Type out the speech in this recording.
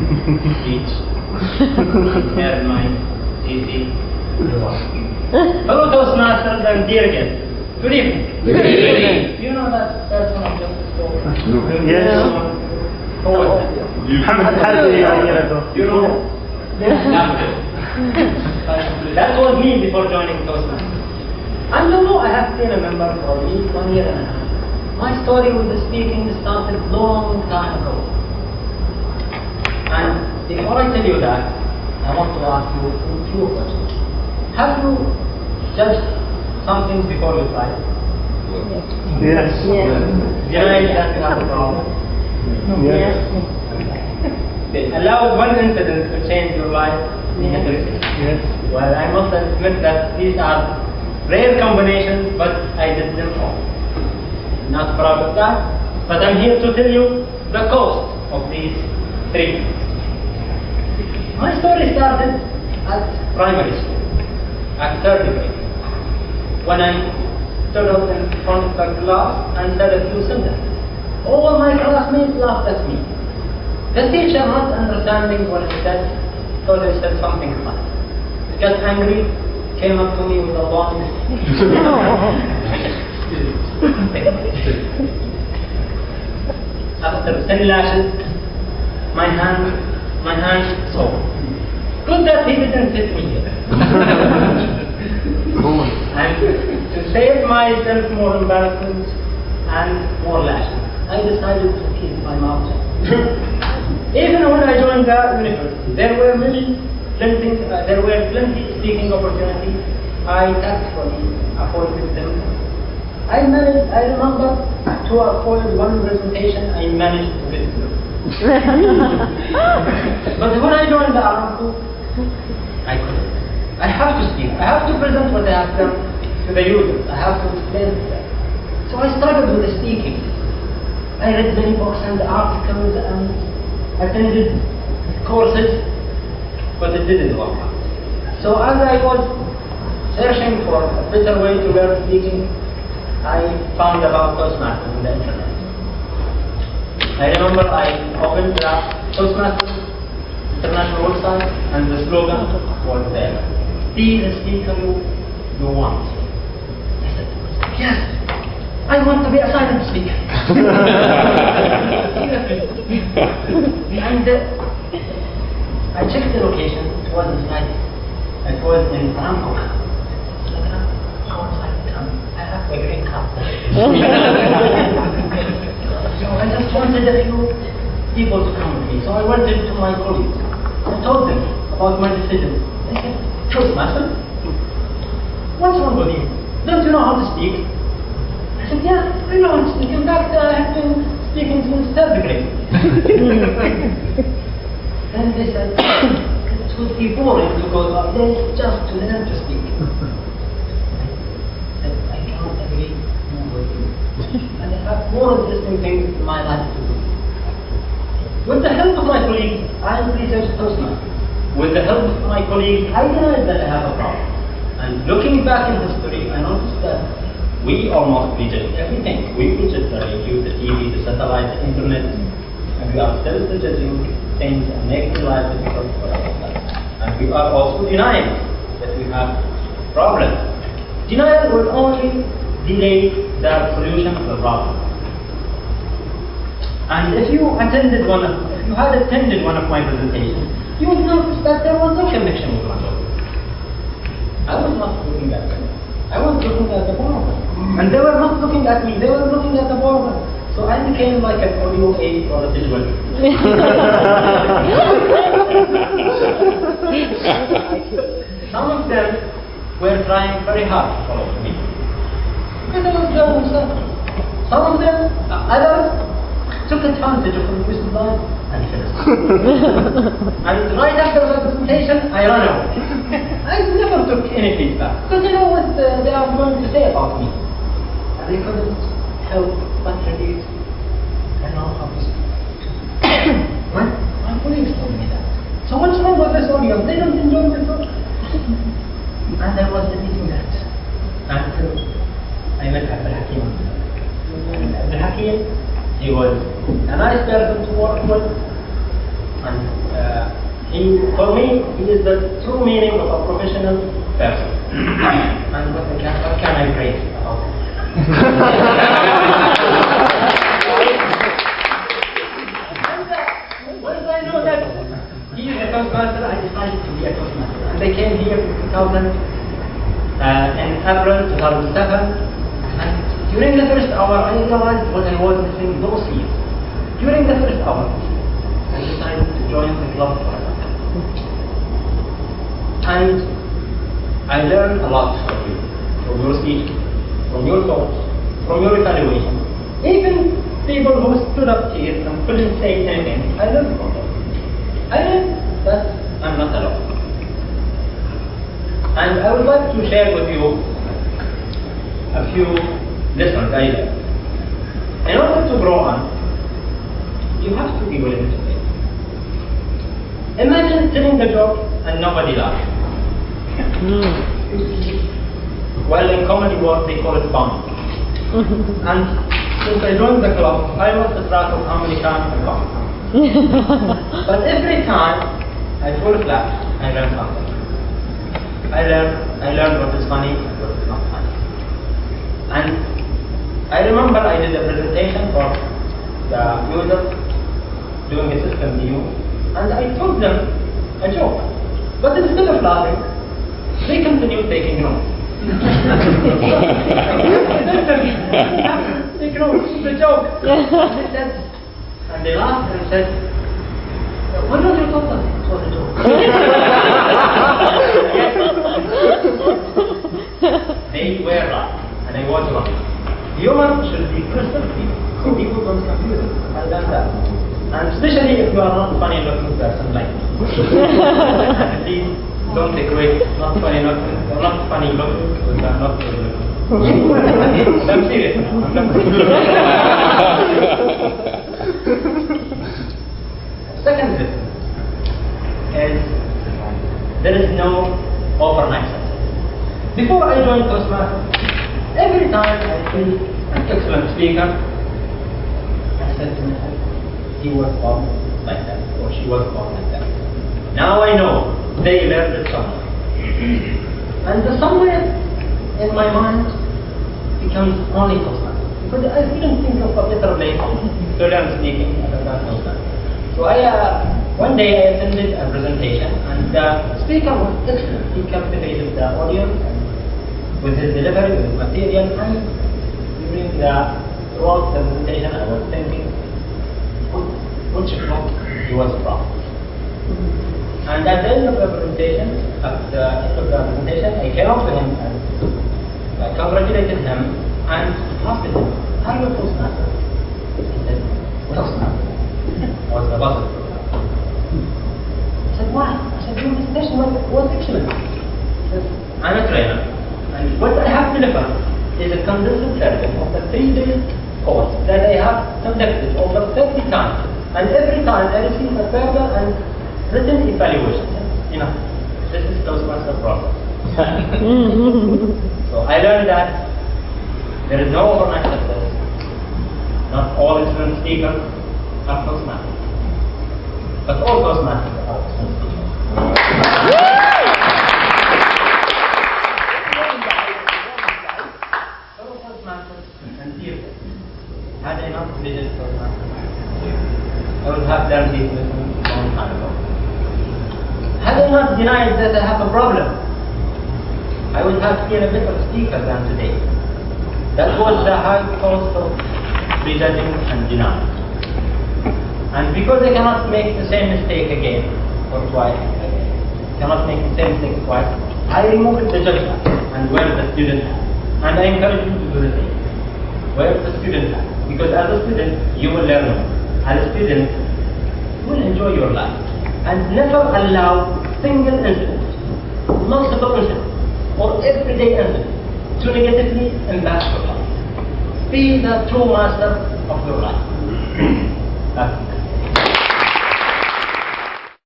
speech. Heard my easy reward. Fellow Toastmasters and dear guests, good evening. Good evening. You know that person I just spoke? Yes. Who was that? Mohammed Al-Harbi a year ago. You know? That was me before joining Toastmasters. And you know, I have been a member for at least 1 year and a half. My story with the speaking started long time ago. And before I tell you that, I want to ask you a few questions. Have you judged something before you tried? Yes. Denied that you have a problem? Yes. Allow one incident to change your life? Yes. Well, I must admit that these are rare combinations, but I did them all. Not proud of that, but I'm here to tell you the cost of these 3 things. My story started at primary school, at 3rd grade, when I stood up in front of the class and said a few sentences. All my classmates laughed at me. The teacher, not understanding what I said, thought I said something funny. He got angry, came up to me with a long After 10 lashes, my hand sore. Good that he didn't hit me here. And to save myself more embarrassment and more lashes, I decided to keep my mouth shut. Even when I joined the university, there were plenty speaking opportunities. I tactfully avoided them. I remember to avoid one presentation, I managed to get through. But when I joined the Arab group, I couldn't. I have to speak. I have to present what I have done to the users. I have to explain it. So I started with the speaking. I read many books and articles and attended courses, but it didn't work out. So as I was searching for a better way to learn speaking, I found about Toastmasters on the internet. I remember I opened the Toastmasters international website and the slogan was there. Be the speaker you want. I said, yes, I want to be a silent speaker. And I checked the location. It was in Bangkok. I have a green card. So I just wanted a few people to come with me. So I went to my colleagues. I told them about my decision. They said, Toastmaster, what's wrong with you? Don't you know how to speak? I said, yeah, I know how to speak. In fact, I have been speaking since 3rd grade. Then they said, it would be boring to go to a place just to learn to speak. I said, I cannot agree more with you. And I have more interesting things in my life to do. With the help of my colleagues, I researched Toastmasters. With the help of my colleagues, I realized that I have a problem. And looking back in history, I noticed that we almost reject everything. We reject the radio, the TV, the satellite, the internet, and we are still rejecting things and making life difficult for ourselves. And we are also denying that we have problems. Denial will only delay the solution of the problem. And if you had attended one of my presentations, you would notice that there was no connection with my audience. I was not looking at them. I was looking at the border. And they were not looking at me, they were looking at the border. So I became like an audio aid or a visual. Some of them were trying very hard to follow me. Because I was there myself. Some of them, others, took advantage of the wisdom line and finished. And right after the presentation, I ran away. I never took any feedback because I know what they are going to say about me. And they couldn't help but repeat, I know how to speak. My colleagues told me that. So what's wrong with this audience? They don't enjoy my talk. And I was repeating that until I met Al-Hakim. Al-Hakim, he was a nice person to work with, And for me, he is the true meaning of a professional person. And what can I praise about him? Once I know that he is a Toastmaster, I decided to be a Toastmaster. And I came here in 2000, in April 2007. And during the first hour, I realized what I was missing those years. During the first hour, I decided to join the club for a while. And I learned a lot from you, from your speech, from your thoughts, from your evaluation. Even people who stood up here and couldn't say anything, I learned from them. I learned that I'm not alone. And I would like to share with you a few lessons I learned. In order to grow on, you have to be willing to fail. Imagine telling the joke and nobody laughs. Well, in comedy world they call it bomb. And since I joined the club, I lost track of how many times I bombed. But every time I fall flat, I learn something. I learned what is funny and what is not funny. And I remember I did a presentation for the users doing a system view, and I told them a joke. But instead of laughing, they continued taking notes. Take notes, it's a joke. And they laughed and said, "Why don't you tell us it was a joke?" They were right, and I was wrong. Humor should be crystal clear, so people don't confuse it. I learned that. And especially if you are not funny looking person like me. Please don't equate not funny looking, or not funny looking with not funny looking. I'm serious now. I'm not Second lesson is there is no overnight success. Before I joined Toastmasters, every time I see an excellent speaker, I said to myself, he was born like that, or she was born like that. Now I know they learned it somewhere. And the somewhere in my mind becomes only Toastmasters. Because I couldn't think of a better place to learn speaking other than Toastmasters. So one day I attended a presentation, and the speaker was excellent. He captivated the audience with his delivery, with his material, and throughout the presentation I was thinking, which book he was from. And at the end of the presentation, I came up to him and I congratulated him and asked him, "Are you a Toastmaster?" He said, "Toastmaster." Was the buzzer. I said, "Why?" I said, "Your presentation was excellent." He said, "I'm a trainer, and what I have delivered is a condensed version of the 3-day course that I have conducted over 30 times. And every time I receive a further and written evaluation. This is Toastmaster process." So I learned that there is no overnight success. Not all excellent speakers are Toastmasters. But all Toastmasters are excellent speakers. Fellow Toastmasters and peers, had I not visited Toastmasters, I would have done these lessons a long time ago. Had I not denied that I have a problem, I would have been a better speaker than today. That was the high cost of prejudging and denying. And because I cannot make the same mistake again, or twice, cannot make the same mistake twice, I removed the judgment and wear the student hat. And I encourage you to do the same. Wear the student hat. Because as a student, you will learn more. As a student, you will enjoy your life. And never allow single incident, multiple incidents, or everyday incident to negatively impact your life. Be the true master of your life. That's